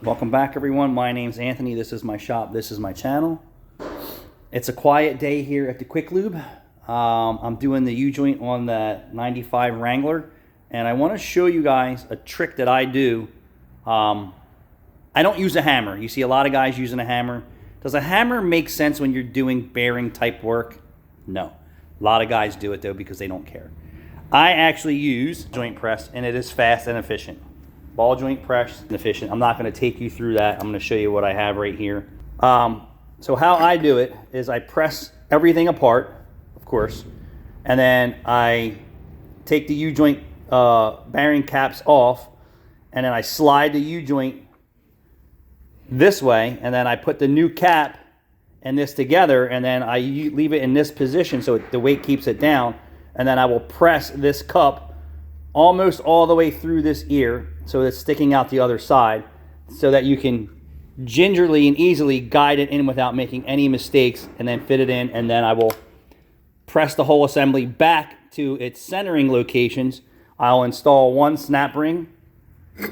Welcome back, everyone. My name's Anthony. This is my shop. This is my channel. It's a quiet day here at the Quick Lube. I'm doing the U-joint on that 95 Wrangler, and I want to show you guys a trick that I do. I don't use a hammer. You see a lot of guys using a hammer. Does a hammer make sense when you're doing bearing type work? No. A lot of guys do it though because they don't care. I actually use joint press, and it is fast and efficient. Ball joint press and efficient. I'm not going to take you through that. I'm going to show you what I have right here. So how I do it is I press everything apart, of course, and then I take the U-joint bearing caps off, and then I slide the U-joint this way, and then I put the new cap and this together, and then I leave it in this position so the weight keeps it down, and then I will press this cup almost all the way through this ear so it's sticking out the other side, so that you can gingerly and easily guide it in without making any mistakes, and then fit it in, and then I will press the whole assembly back to its centering locations. I'll install one snap ring.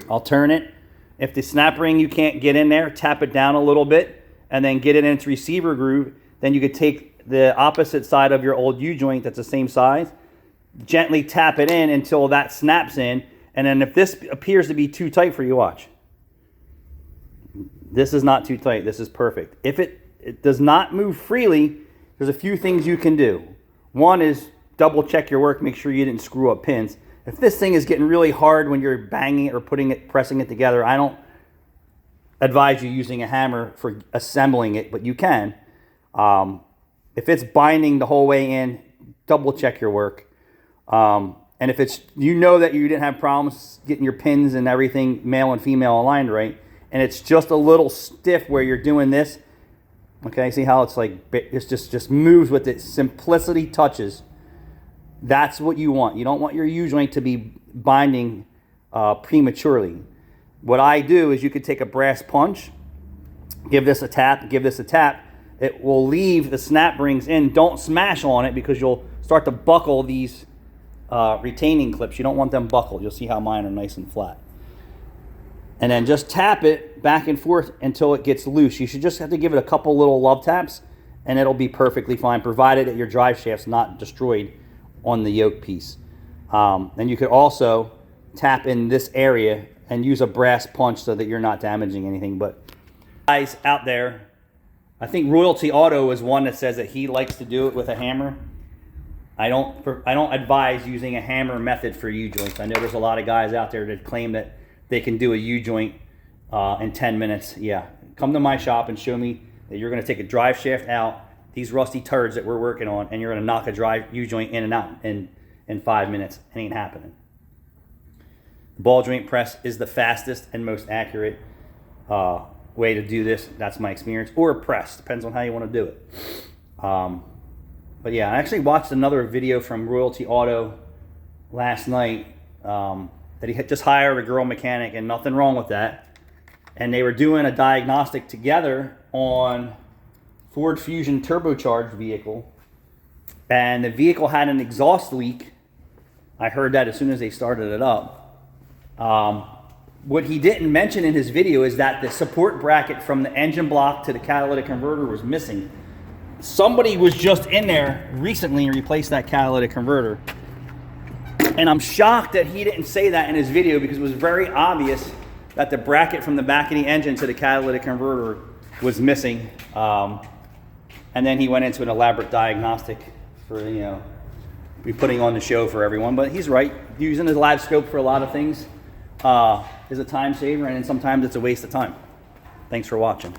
I'll turn it. If the snap ring you can't get in there, tap it down a little bit and then get it in its receiver groove. Then you could take the opposite side of your old U-joint that's the same size, gently tap it in until that snaps in, and then if this appears to be too tight for you, watch. This is not too tight. This is perfect. If it does not move freely, there's a few things you can do. One is double check your work, make sure you didn't screw up pins. If this thing is getting really hard when you're banging it or pressing it together, I don't advise you using a hammer for assembling it, but you can. If it's binding the whole way in, double check your work. And if it's, you know that you didn't have problems getting your pins and everything, male and female aligned right, and it's just a little stiff where you're doing this, okay, see how it's like, it's just moves with it, simplicity touches. That's what you want. You don't want your U-joint to be binding prematurely. What I do is you could take a brass punch, give this a tap, give this a tap. It will leave the snap rings in. Don't smash on it because you'll start to buckle these retaining clips. You don't want them buckled. You'll see how mine are nice and flat. And then just tap it back and forth until it gets loose. You should just have to give it a couple little love taps and it'll be perfectly fine, provided that your drive shaft's not destroyed on the yoke piece. And you could also tap in this area and use a brass punch so that you're not damaging anything. But guys out there, I think Royalty Auto is one that says that he likes to do it with a hammer. I don't advise using a hammer method for U-joints. I know there's a lot of guys out there that claim that they can do a U-joint in 10 minutes. Yeah, come to my shop and show me that you're going to take a drive shaft out, these rusty turds that we're working on, and you're going to knock a drive U-joint in and out in 5 minutes. It ain't happening. The ball joint press is the fastest and most accurate way to do this. That's my experience. Or a press, depends on how you want to do it. But yeah, I actually watched another video from Royalty Auto last night that he had just hired a girl mechanic, and nothing wrong with that. And they were doing a diagnostic together on Ford Fusion turbocharged vehicle, and the vehicle had an exhaust leak. I heard that as soon as they started it up. What he didn't mention in his video is that the support bracket from the engine block to the catalytic converter was missing. Somebody was just in there recently and replaced that catalytic converter. And I'm shocked that he didn't say that in his video, because it was very obvious that the bracket from the back of the engine to the catalytic converter was missing. And then he went into an elaborate diagnostic for, you know, be putting on the show for everyone. But he's right. Using the live scope for a lot of things is a time saver, and sometimes it's a waste of time. Thanks for watching.